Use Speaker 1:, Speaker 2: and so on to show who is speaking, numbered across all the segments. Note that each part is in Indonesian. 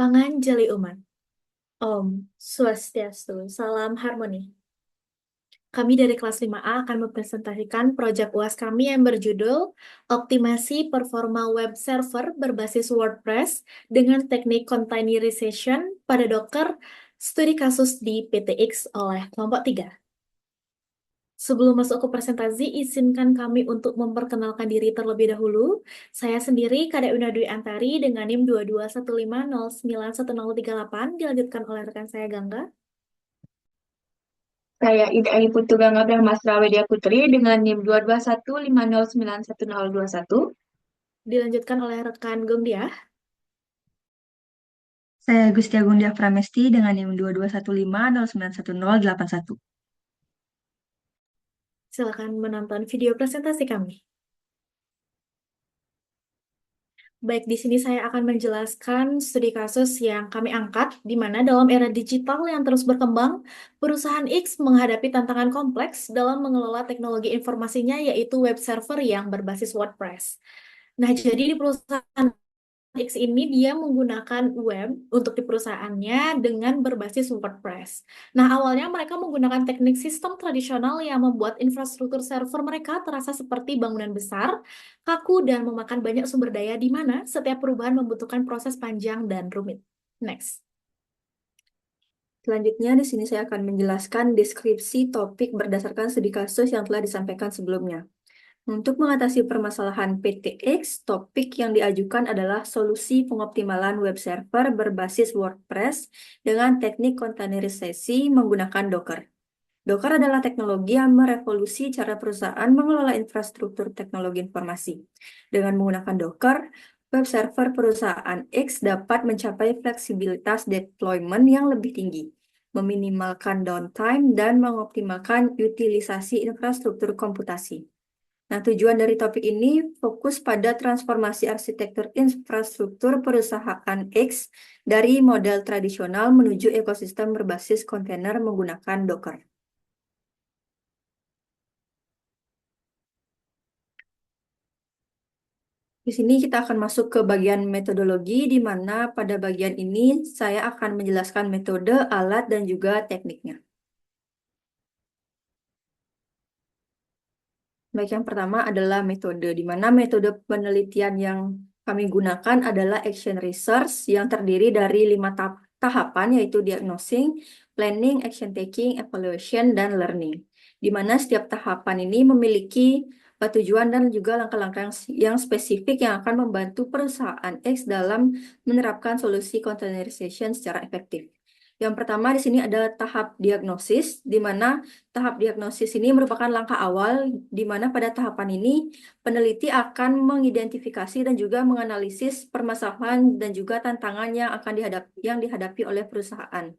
Speaker 1: Panganjali Umat. Om Swastiastu, salam harmoni. Kami dari kelas 5A akan mempresentasikan proyek UAS kami yang berjudul Optimasi Performa Web Server berbasis WordPress dengan teknik containerization pada Docker, studi kasus di PTX oleh kelompok 3. Sebelum masuk ke presentasi, izinkan kami untuk memperkenalkan diri terlebih dahulu. Saya sendiri, Kadek Una Dwi Antari, dengan NIM 221509138, dilanjutkan oleh rekan saya Gangga,
Speaker 2: Saya Ida Ayu Putu Gangga Brahmastra Widya Putri dengan NIM 221509191.
Speaker 1: dilanjutkan oleh rekan Gongdia.
Speaker 3: Saya Gustia Gundia Pramesti dengan NIM 2215091081.
Speaker 1: Silakan menonton video presentasi kami. Baik, di sini saya akan menjelaskan studi kasus yang kami angkat, di mana dalam era digital yang terus berkembang, perusahaan X menghadapi tantangan kompleks dalam mengelola teknologi informasinya, yaitu web server yang berbasis WordPress. Nah, jadi di perusahaan X ini dia menggunakan web untuk di perusahaannya dengan berbasis WordPress. Nah, awalnya mereka menggunakan teknik sistem tradisional yang membuat infrastruktur server mereka terasa seperti bangunan besar, kaku, dan memakan banyak sumber daya di mana setiap perubahan membutuhkan proses panjang dan rumit. Next.
Speaker 3: Selanjutnya, di sini saya akan menjelaskan deskripsi topik berdasarkan studi kasus yang telah disampaikan sebelumnya. Untuk mengatasi permasalahan PTX, topik yang diajukan adalah solusi pengoptimalan web server berbasis WordPress dengan teknik containerisasi menggunakan Docker. Docker adalah teknologi yang merevolusi cara perusahaan mengelola infrastruktur teknologi informasi. Dengan menggunakan Docker, web server perusahaan X dapat mencapai fleksibilitas deployment yang lebih tinggi, meminimalkan downtime, dan mengoptimalkan utilisasi infrastruktur komputasi. Nah, tujuan dari topik ini fokus pada transformasi arsitektur infrastruktur perusahaan X dari model tradisional menuju ekosistem berbasis kontainer menggunakan Docker. Di sini kita akan masuk ke bagian metodologi, di mana pada bagian ini saya akan menjelaskan metode, alat, dan juga tekniknya. Baik, yang pertama adalah metode, di mana metode penelitian yang kami gunakan adalah action research yang terdiri dari 5 tahapan, yaitu diagnosing, planning, action taking, evaluation, dan learning. Di mana setiap tahapan ini memiliki tujuan dan juga langkah-langkah yang spesifik yang akan membantu perusahaan X dalam menerapkan solusi containerization secara efektif. Yang pertama di sini ada tahap diagnosis, di mana tahap diagnosis ini merupakan langkah awal di mana pada tahapan ini peneliti akan mengidentifikasi dan juga menganalisis permasalahan dan juga tantangan yang dihadapi oleh perusahaan.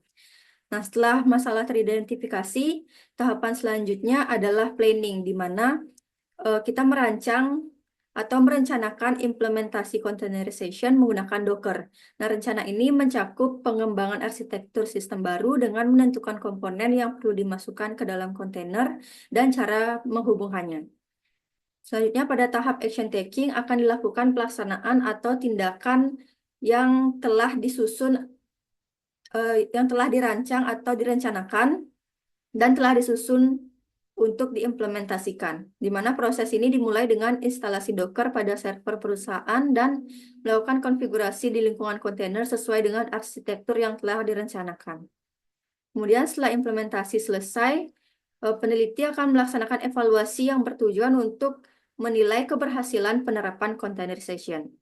Speaker 3: Nah, setelah masalah teridentifikasi, tahapan selanjutnya adalah planning, di mana kita merancang atau merencanakan implementasi containerization menggunakan Docker. Nah, rencana ini mencakup pengembangan arsitektur sistem baru dengan menentukan komponen yang perlu dimasukkan ke dalam kontainer dan cara menghubungkannya. Selanjutnya, pada tahap action taking akan dilakukan pelaksanaan atau tindakan yang telah disusun, yang telah dirancang atau direncanakan dan telah disusun untuk diimplementasikan, di mana proses ini dimulai dengan instalasi Docker pada server perusahaan dan melakukan konfigurasi di lingkungan kontainer sesuai dengan arsitektur yang telah direncanakan. Kemudian setelah implementasi selesai, peneliti akan melaksanakan evaluasi yang bertujuan untuk menilai keberhasilan penerapan containerization.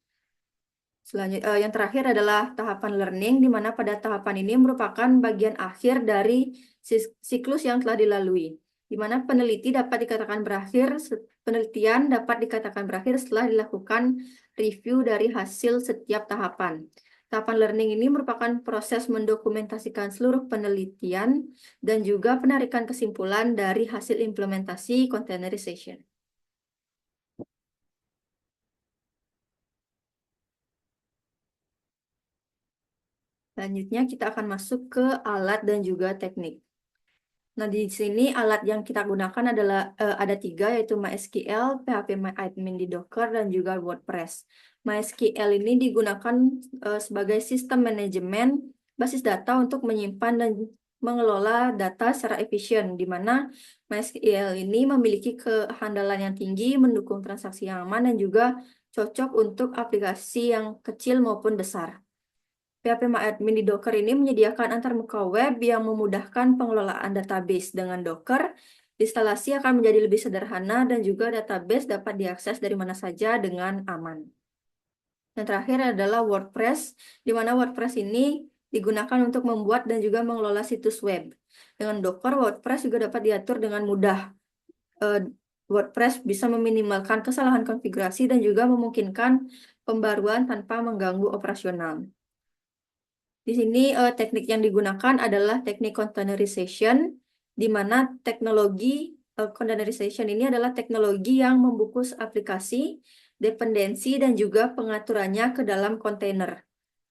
Speaker 3: Selanjutnya, yang terakhir adalah tahapan learning, di mana pada tahapan ini merupakan bagian akhir dari siklus yang telah dilalui, di mana penelitian dapat dikatakan berakhir setelah dilakukan review dari hasil setiap tahapan. Tahapan learning ini merupakan proses mendokumentasikan seluruh penelitian dan juga penarikan kesimpulan dari hasil implementasi containerization. Selanjutnya kita akan masuk ke alat dan juga teknik. Nah, di sini alat yang kita gunakan adalah ada 3, yaitu MySQL, phpMyAdmin di Docker, dan juga WordPress. MySQL ini digunakan sebagai sistem manajemen basis data untuk menyimpan dan mengelola data secara efisien, di mana MySQL ini memiliki kehandalan yang tinggi, mendukung transaksi yang aman, dan juga cocok untuk aplikasi yang kecil maupun besar. phpMyAdmin di Docker ini menyediakan antarmuka web yang memudahkan pengelolaan database. Dengan Docker, instalasi akan menjadi lebih sederhana dan juga database dapat diakses dari mana saja dengan aman. Yang terakhir adalah WordPress, di mana WordPress ini digunakan untuk membuat dan juga mengelola situs web. Dengan Docker, WordPress juga dapat diatur dengan mudah. WordPress bisa meminimalkan kesalahan konfigurasi dan juga memungkinkan pembaruan tanpa mengganggu operasional. Di sini teknik yang digunakan adalah teknik containerization, di mana teknologi containerization ini adalah teknologi yang membungkus aplikasi, dependensi, dan juga pengaturannya ke dalam kontainer,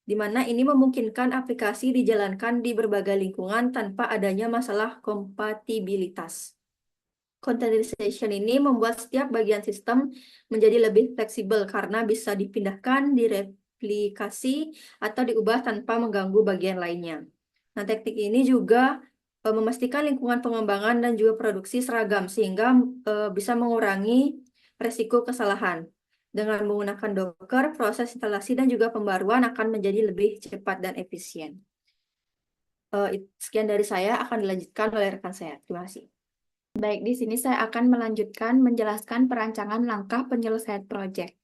Speaker 3: di mana ini memungkinkan aplikasi dijalankan di berbagai lingkungan tanpa adanya masalah kompatibilitas. Containerization ini membuat setiap bagian sistem menjadi lebih fleksibel karena bisa dipindahkan, direplikasi, atau diubah tanpa mengganggu bagian lainnya. Nah, teknik ini juga memastikan lingkungan pengembangan dan juga produksi seragam sehingga bisa mengurangi resiko kesalahan. Dengan menggunakan Docker, proses instalasi dan juga pembaruan akan menjadi lebih cepat dan efisien. Sekian dari saya, akan dilanjutkan oleh rekan saya. Terima kasih.
Speaker 1: Baik, di sini saya akan melanjutkan menjelaskan perancangan langkah penyelesaian proyek.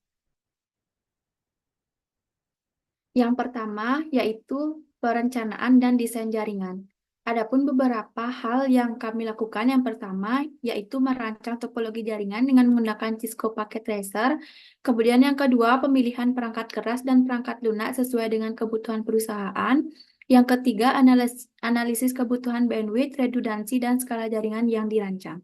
Speaker 1: Yang pertama yaitu perencanaan dan desain jaringan. Adapun beberapa hal yang kami lakukan, yang pertama yaitu merancang topologi jaringan dengan menggunakan Cisco Packet Tracer. Kemudian yang kedua, pemilihan perangkat keras dan perangkat lunak sesuai dengan kebutuhan perusahaan. Yang ketiga, analisis kebutuhan bandwidth, redundansi, dan skala jaringan yang dirancang.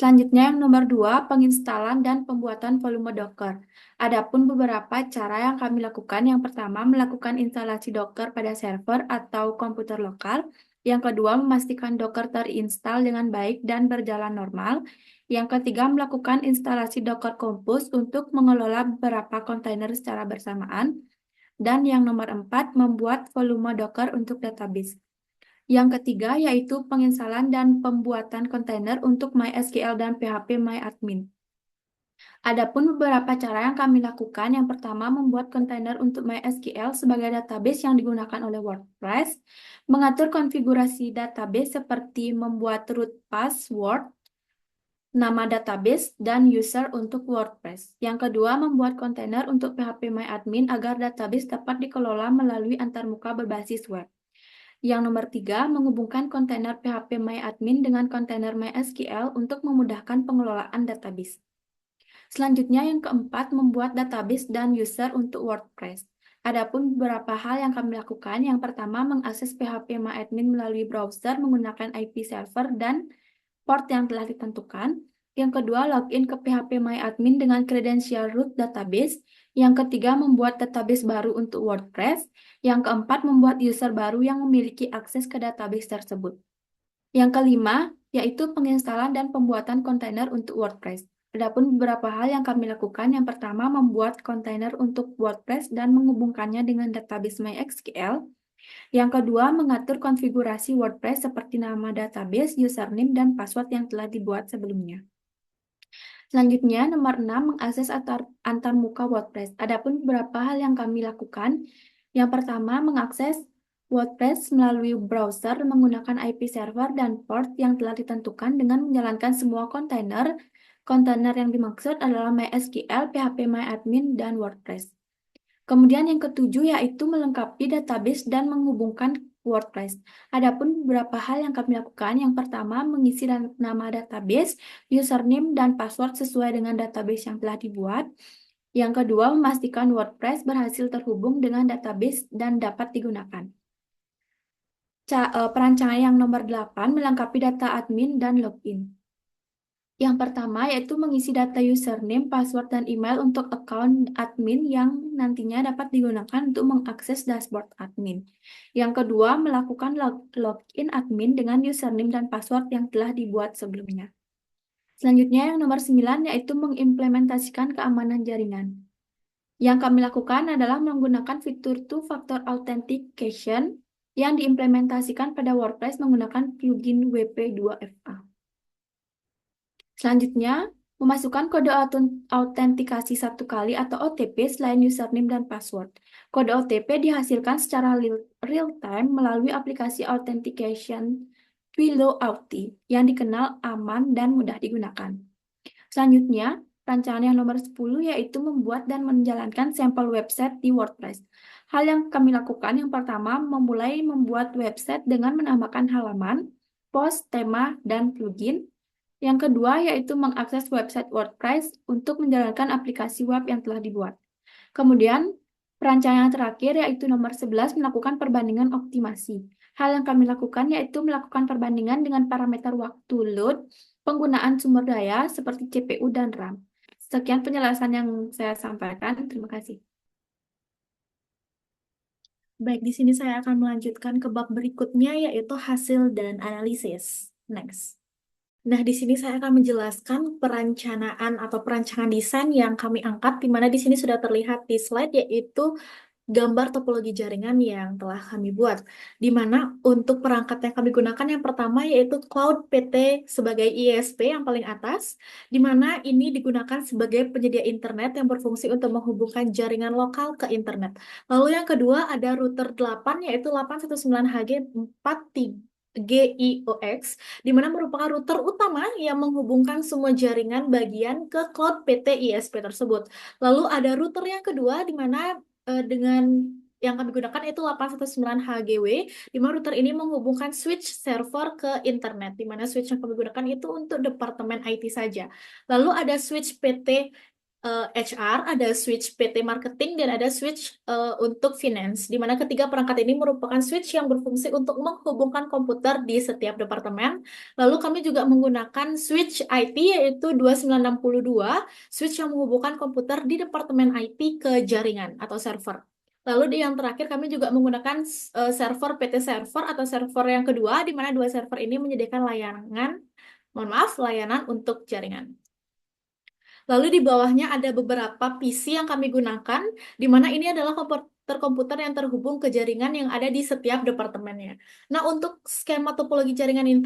Speaker 1: Selanjutnya yang nomor 2, penginstalan dan pembuatan volume Docker. Adapun beberapa cara yang kami lakukan. Yang pertama, melakukan instalasi Docker pada server atau komputer lokal. Yang kedua, memastikan Docker terinstal dengan baik dan berjalan normal. Yang ketiga, melakukan instalasi Docker Compose untuk mengelola beberapa kontainer secara bersamaan. Dan yang nomor 4, membuat volume Docker untuk database. Yang ketiga yaitu penginstalan dan pembuatan kontainer untuk MySQL dan phpMyAdmin. Adapun beberapa cara yang kami lakukan, yang pertama membuat kontainer untuk MySQL sebagai database yang digunakan oleh WordPress, mengatur konfigurasi database seperti membuat root password, nama database, dan user untuk WordPress. Yang kedua, membuat kontainer untuk phpMyAdmin agar database dapat dikelola melalui antarmuka berbasis web. Yang nomor 3, menghubungkan kontainer phpMyAdmin dengan kontainer MySQL untuk memudahkan pengelolaan database. Selanjutnya yang keempat, membuat database dan user untuk WordPress. Adapun beberapa hal yang kami lakukan. Yang pertama, mengakses phpMyAdmin melalui browser menggunakan IP server dan port yang telah ditentukan. Yang kedua, login ke phpMyAdmin dengan kredensial root database. Yang ketiga, membuat database baru untuk WordPress. Yang keempat, membuat user baru yang memiliki akses ke database tersebut. Yang kelima, yaitu penginstalan dan pembuatan kontainer untuk WordPress. Adapun beberapa hal yang kami lakukan. Yang pertama, membuat kontainer untuk WordPress dan menghubungkannya dengan database MySQL. Yang kedua, mengatur konfigurasi WordPress seperti nama database, username, dan password yang telah dibuat sebelumnya. Selanjutnya, nomor 6, mengakses antarmuka WordPress. Adapun beberapa hal yang kami lakukan. Yang pertama, mengakses WordPress melalui browser menggunakan IP server dan port yang telah ditentukan dengan menjalankan semua kontainer. Kontainer yang dimaksud adalah MySQL, phpMyAdmin, dan WordPress. Kemudian yang ketujuh yaitu melengkapi database dan menghubungkan WordPress. Adapun beberapa hal yang kami lakukan. Yang pertama, mengisi nama database, username, dan password sesuai dengan database yang telah dibuat. Yang kedua, memastikan WordPress berhasil terhubung dengan database dan dapat digunakan. Perancangan yang nomor 8, melengkapi data admin dan login.
Speaker 3: Yang pertama yaitu mengisi data username, password, dan email untuk account admin yang nantinya dapat digunakan untuk mengakses dashboard admin. Yang kedua, melakukan login admin dengan username dan password yang telah dibuat sebelumnya. Selanjutnya, yang nomor 9 yaitu mengimplementasikan keamanan jaringan. Yang kami lakukan adalah menggunakan fitur two-factor authentication yang diimplementasikan pada WordPress menggunakan plugin WP2FA. Selanjutnya, memasukkan kode autentikasi satu kali atau OTP selain username dan password. Kode OTP dihasilkan secara real-time melalui aplikasi authentication Twilio Auth yang dikenal aman dan mudah digunakan. Selanjutnya, rancangan yang nomor 10 yaitu membuat dan menjalankan sampel website di WordPress. Hal yang kami lakukan yang pertama, memulai membuat website dengan menambahkan halaman, post, tema, dan plugin. Yang kedua yaitu mengakses website WordPress untuk menjalankan aplikasi web yang telah dibuat. Kemudian, perancangan yang terakhir yaitu nomor 11 melakukan perbandingan optimasi. Hal yang kami lakukan yaitu melakukan perbandingan dengan parameter waktu load, penggunaan sumber daya seperti CPU dan RAM. Sekian penjelasan yang saya sampaikan. Terima kasih.
Speaker 1: Baik, di sini saya akan melanjutkan ke bab berikutnya yaitu hasil dan analisis. Next. Nah, di sini saya akan menjelaskan perencanaan atau perancangan desain yang kami angkat, di mana di sini sudah terlihat di slide, yaitu gambar topologi jaringan yang telah kami buat. Di mana untuk perangkat yang kami gunakan yang pertama yaitu Cloud PT sebagai ISP yang paling atas, di mana ini digunakan sebagai penyedia internet yang berfungsi untuk menghubungkan jaringan lokal ke internet. Lalu yang kedua ada router 8 yaitu 819HG 4GIOX, di mana merupakan router utama yang menghubungkan semua jaringan bagian ke Cloud PT ISP tersebut. Lalu ada router yang kedua di mana dengan yang kami gunakan itu 819HGW, di mana router ini menghubungkan switch server ke internet, di mana switch yang kami gunakan itu untuk departemen IT saja. Lalu ada switch PT HR, ada switch PT marketing, dan ada switch untuk finance, di mana ketiga perangkat ini merupakan switch yang berfungsi untuk menghubungkan komputer di setiap departemen. Lalu kami juga menggunakan switch IP yaitu 2962, switch yang menghubungkan komputer di departemen IT ke jaringan atau server. Lalu di yang terakhir kami juga menggunakan server PT server atau server yang kedua, di mana dua server ini menyediakan layanan untuk jaringan. Lalu di bawahnya ada beberapa PC yang kami gunakan, di mana ini adalah komputer yang terhubung ke jaringan yang ada di setiap departemennya. Nah, untuk skema topologi jaringan ini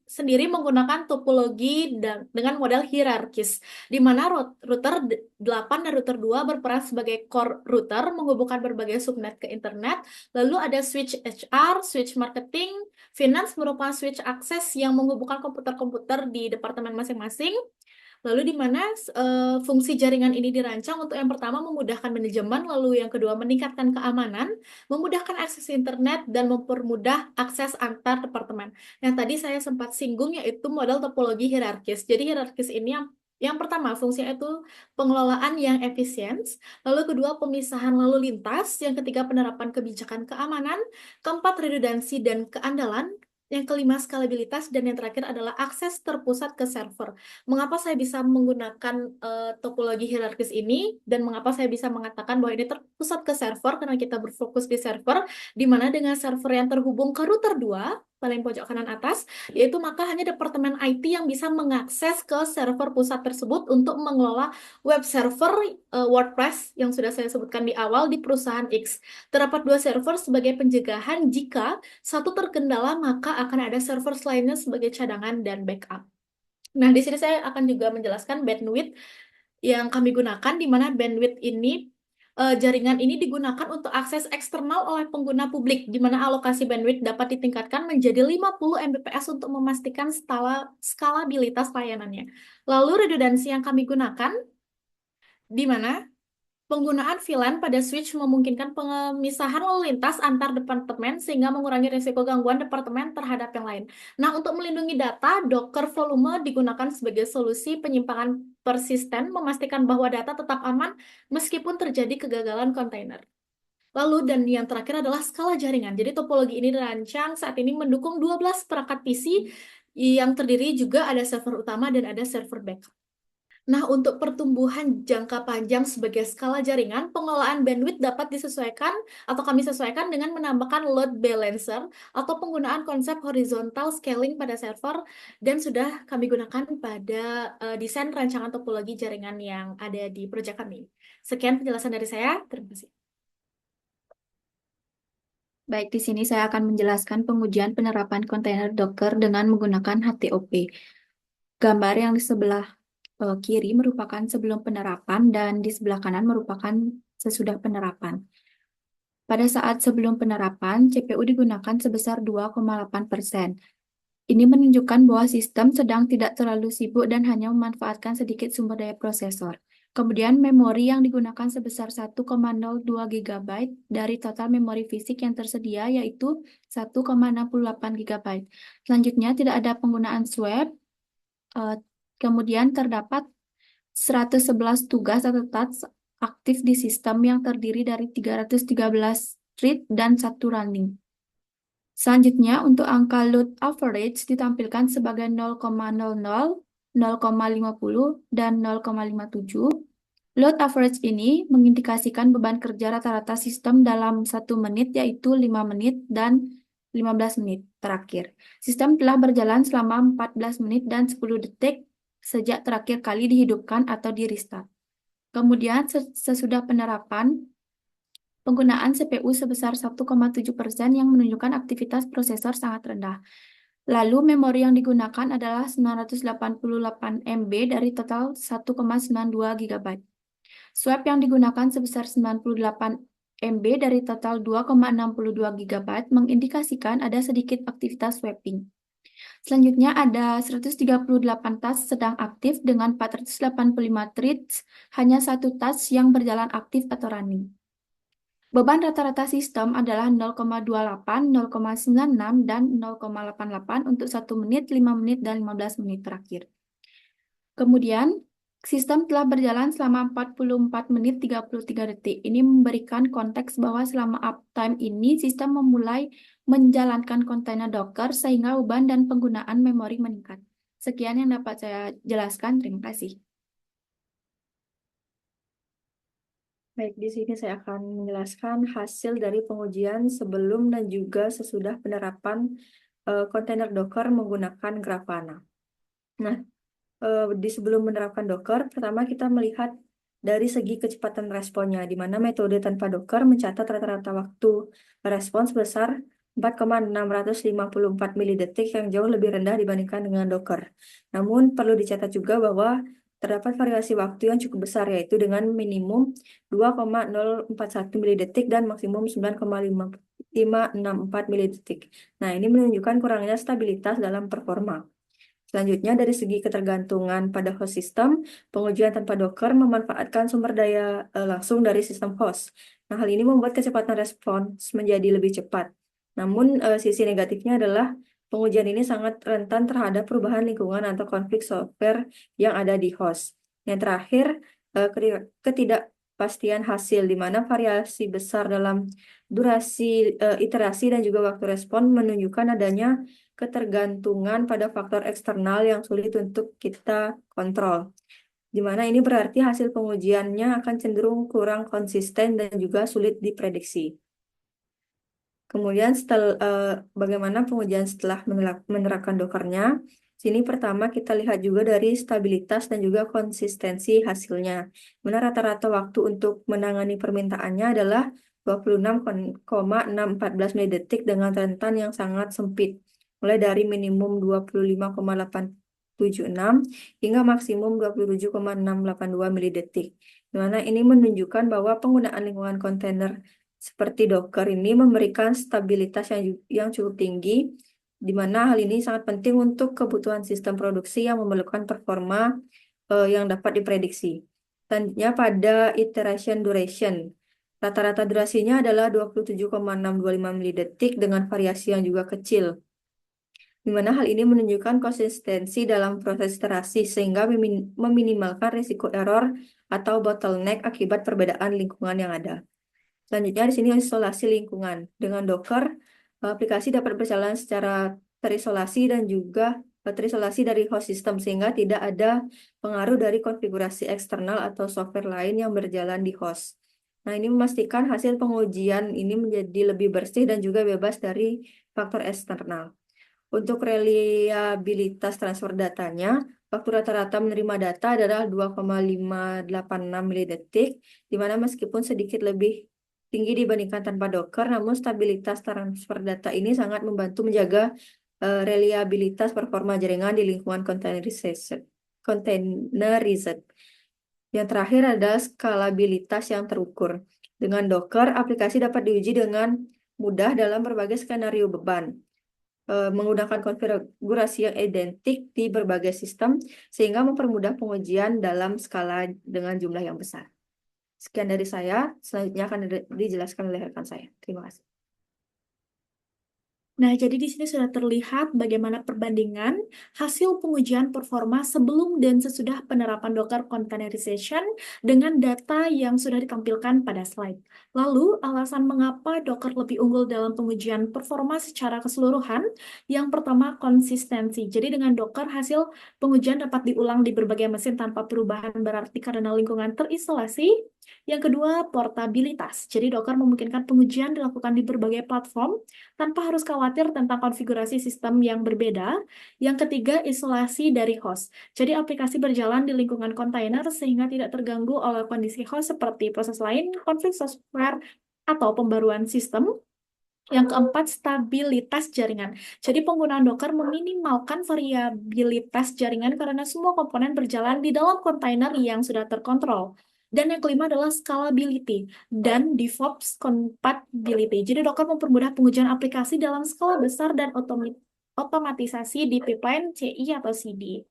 Speaker 1: sendiri menggunakan topologi dengan model hierarkis, di mana router 8 dan router 2 berperan sebagai core router, menghubungkan berbagai subnet ke internet. Lalu ada switch HR, switch marketing, finance merupakan switch akses yang menghubungkan komputer-komputer di departemen masing-masing. Lalu di mana fungsi jaringan ini dirancang untuk yang pertama memudahkan manajemen, lalu yang kedua meningkatkan keamanan, memudahkan akses internet, dan mempermudah akses antar departemen. Yang tadi saya sempat singgung yaitu model topologi hierarkis. Jadi hierarkis ini yang pertama fungsinya itu pengelolaan yang efisien, lalu kedua pemisahan lalu lintas, yang ketiga penerapan kebijakan keamanan, keempat redundansi dan keandalan, yang kelima skalabilitas, dan yang terakhir adalah akses terpusat ke server. Mengapa saya bisa menggunakan topologi hierarkis ini dan mengapa saya bisa mengatakan bahwa ini terpusat ke server, karena kita berfokus di server, di mana dengan server yang terhubung ke router 2 paling pojok kanan atas, yaitu maka hanya departemen IT yang bisa mengakses ke server pusat tersebut untuk mengelola web server WordPress yang sudah saya sebutkan di awal di perusahaan X. Terdapat dua server sebagai pencegahan jika satu terkendala, maka akan ada server lainnya sebagai cadangan dan backup. Nah, di sini saya akan juga menjelaskan bandwidth yang kami gunakan, di mana bandwidth ini, jaringan ini digunakan untuk akses eksternal oleh pengguna publik, di mana alokasi bandwidth dapat ditingkatkan menjadi 50 Mbps untuk memastikan skalabilitas layanannya. Lalu redundansi yang kami gunakan, di mana penggunaan VLAN pada switch memungkinkan pemisahan lalu lintas antar departemen sehingga mengurangi risiko gangguan departemen terhadap yang lain. Nah, untuk melindungi data, Docker Volume digunakan sebagai solusi penyimpangan persisten, memastikan bahwa data tetap aman meskipun terjadi kegagalan kontainer. Lalu, dan yang terakhir adalah skala jaringan. Jadi topologi ini dirancang saat ini mendukung 12 perangkat PC yang terdiri juga ada server utama dan ada server backup. Nah, untuk pertumbuhan jangka panjang sebagai skala jaringan, pengelolaan bandwidth dapat disesuaikan atau kami sesuaikan dengan menambahkan load balancer atau penggunaan konsep horizontal scaling pada server dan sudah kami gunakan pada desain rancangan topologi jaringan yang ada di proyek kami. Sekian penjelasan dari saya. Terima kasih.
Speaker 3: Baik, di sini saya akan menjelaskan pengujian penerapan kontainer Docker dengan menggunakan HTOP. Gambar yang di sebelah kiri merupakan sebelum penerapan dan di sebelah kanan merupakan sesudah penerapan. Pada saat sebelum penerapan, CPU digunakan sebesar 2,8%. Ini menunjukkan bahwa sistem sedang tidak terlalu sibuk dan hanya memanfaatkan sedikit sumber daya prosesor. Kemudian memori yang digunakan sebesar 1,02 GB dari total memori fisik yang tersedia yaitu 1,68 GB. Selanjutnya tidak ada penggunaan swap. Kemudian terdapat 111 tugas atau tasks aktif di sistem yang terdiri dari 313 thread dan 1 running. Selanjutnya, untuk angka load average ditampilkan sebagai 0,00, 0,50, dan 0,57. Load average ini mengindikasikan beban kerja rata-rata sistem dalam 1 menit, yaitu 5 menit dan 15 menit terakhir. Sistem telah berjalan selama 14 menit dan 10 detik sejak terakhir kali dihidupkan atau di restart. Kemudian sesudah penerapan, penggunaan CPU sebesar 1,7% yang menunjukkan aktivitas prosesor sangat rendah. Lalu memori yang digunakan adalah 988 MB dari total 1,92 GB. Swap yang digunakan sebesar 98 MB dari total 2,62 GB mengindikasikan ada sedikit aktivitas swapping. Selanjutnya ada 138 task sedang aktif dengan 485 threads, hanya 1 task yang berjalan aktif atau running. Beban rata-rata sistem adalah 0,28, 0,96, dan 0,88 untuk 1 menit, 5 menit, dan 15 menit terakhir. Kemudian, sistem telah berjalan selama 44 menit 33 detik. Ini memberikan konteks bahwa selama uptime ini, sistem memulai menjalankan kontainer Docker sehingga beban dan penggunaan memori meningkat. Sekian yang dapat saya jelaskan. Terima kasih. Baik, di sini saya akan menjelaskan hasil dari pengujian sebelum dan juga sesudah penerapan kontainer Docker menggunakan Grafana. Nah, di sebelum menerapkan Docker, pertama kita melihat dari segi kecepatan responnya, di mana metode tanpa Docker mencatat rata-rata waktu respon sebesar 4,654 milidetik yang jauh lebih rendah dibandingkan dengan Docker. Namun perlu dicatat juga bahwa terdapat variasi waktu yang cukup besar, yaitu dengan minimum 2,041 milidetik dan maksimum 9,564 milidetik. Nah, ini menunjukkan kurangnya stabilitas dalam performa. Selanjutnya, dari segi ketergantungan pada host system, pengujian tanpa Docker memanfaatkan sumber daya langsung dari sistem host. Nah, hal ini membuat kecepatan respons menjadi lebih cepat. Namun, sisi negatifnya adalah pengujian ini sangat rentan terhadap perubahan lingkungan atau konflik software yang ada di host. Yang terakhir, ketidakpastian hasil, di mana variasi besar dalam durasi iterasi dan juga waktu respon menunjukkan adanya ketergantungan pada faktor eksternal yang sulit untuk kita kontrol. Di mana ini berarti hasil pengujiannya akan cenderung kurang konsisten dan juga sulit diprediksi. Kemudian bagaimana pengujian setelah menerapkan Dockernya? Sini pertama kita lihat juga dari stabilitas dan juga konsistensi hasilnya. Mana rata-rata waktu untuk menangani permintaannya adalah 26,614 milidetik dengan rentan yang sangat sempit, mulai dari minimum 25,876 hingga maksimum 27,682 milidetik. Di mana ini menunjukkan bahwa penggunaan lingkungan kontainer seperti Docker ini memberikan stabilitas yang cukup tinggi, di mana hal ini sangat penting untuk kebutuhan sistem produksi yang memerlukan performa yang dapat diprediksi. Selanjutnya pada iteration duration. Rata-rata durasinya adalah 27,625 milidetik dengan variasi yang juga kecil, di mana hal ini menunjukkan konsistensi dalam proses iterasi sehingga meminimalkan risiko error atau bottleneck akibat perbedaan lingkungan yang ada. Selanjutnya di sini isolasi lingkungan. Dengan Docker, aplikasi dapat berjalan secara terisolasi dan juga terisolasi dari host system sehingga tidak ada pengaruh dari konfigurasi eksternal atau software lain yang berjalan di host. Nah, ini memastikan hasil pengujian ini menjadi lebih bersih dan juga bebas dari faktor eksternal. Untuk reliabilitas transfer datanya, waktu rata-rata menerima data adalah 2,586 milidetik, di mana meskipun sedikit lebih tinggi dibandingkan tanpa Docker, namun stabilitas transfer data ini sangat membantu menjaga reliabilitas performa jaringan di lingkungan containerized. Yang terakhir adalah skalabilitas yang terukur. Dengan Docker, aplikasi dapat diuji dengan mudah dalam berbagai skenario beban, menggunakan konfigurasi yang identik di berbagai sistem, sehingga mempermudah pengujian dalam skala dengan jumlah yang besar. Sekian dari saya, selanjutnya akan dijelaskan oleh rekan saya. Terima kasih.
Speaker 1: Nah, jadi di sini sudah terlihat bagaimana perbandingan hasil pengujian performa sebelum dan sesudah penerapan Docker Containerization dengan data yang sudah ditampilkan pada slide. Lalu, alasan mengapa Docker lebih unggul dalam pengujian performa secara keseluruhan? Yang pertama, konsistensi. Jadi dengan Docker, hasil pengujian dapat diulang di berbagai mesin tanpa perubahan berarti karena lingkungan terisolasi. Yang kedua, portabilitas. Jadi Docker memungkinkan pengujian dilakukan di berbagai platform tanpa harus khawatir tentang konfigurasi sistem yang berbeda. Yang ketiga, isolasi dari host. Jadi aplikasi berjalan di lingkungan kontainer sehingga tidak terganggu oleh kondisi host seperti proses lain, konflik software, atau pembaruan sistem. Yang keempat, stabilitas jaringan. Jadi penggunaan Docker meminimalkan variabilitas jaringan karena semua komponen berjalan di dalam kontainer yang sudah terkontrol. Dan yang kelima adalah scalability dan DevOps compatibility. Jadi Docker mempermudah pengujian aplikasi dalam skala besar dan otomatisasi di pipeline CI atau CD.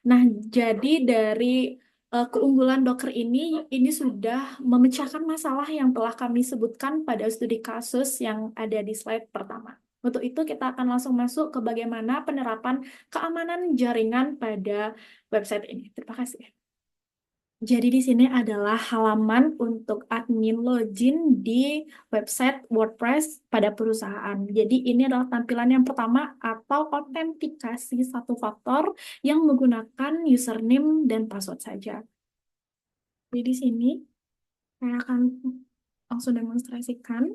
Speaker 1: Nah, jadi dari keunggulan Docker ini sudah memecahkan masalah yang telah kami sebutkan pada studi kasus yang ada di slide pertama. Untuk itu kita akan langsung masuk ke bagaimana penerapan keamanan jaringan pada website ini. Terima kasih. Jadi di sini adalah halaman untuk admin login di website WordPress pada perusahaan. Jadi ini adalah tampilan yang pertama atau autentikasi satu faktor yang menggunakan username dan password saja. Jadi di sini saya akan langsung demonstrasikan.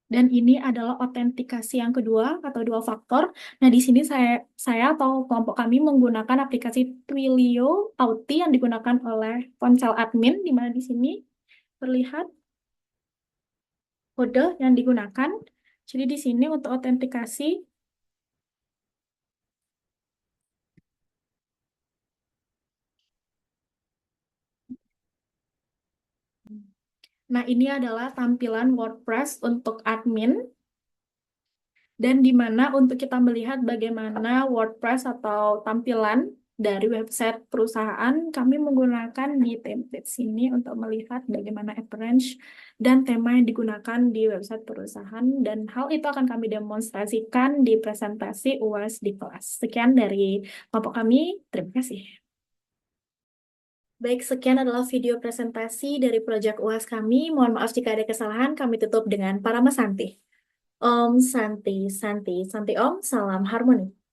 Speaker 1: Dan ini adalah autentikasi yang kedua atau dua faktor. Nah, di sini saya atau kelompok kami menggunakan aplikasi Twilio Auth yang digunakan oleh ponsel admin, di mana di sini terlihat kode yang digunakan. Jadi di sini untuk autentikasi, nah ini adalah tampilan WordPress untuk admin. Dan di mana untuk kita melihat bagaimana WordPress atau tampilan dari website perusahaan, kami menggunakan di template sini untuk melihat bagaimana appearance dan tema yang digunakan di website perusahaan. Dan hal itu akan kami demonstrasikan di presentasi UAS di kelas. Sekian dari kelompok kami. Terima kasih. Baik, sekian adalah video presentasi dari proyek UAS kami. Mohon maaf jika ada kesalahan, kami tutup dengan Parama Santi. Om Santi, Santi, Santi Om, salam harmoni.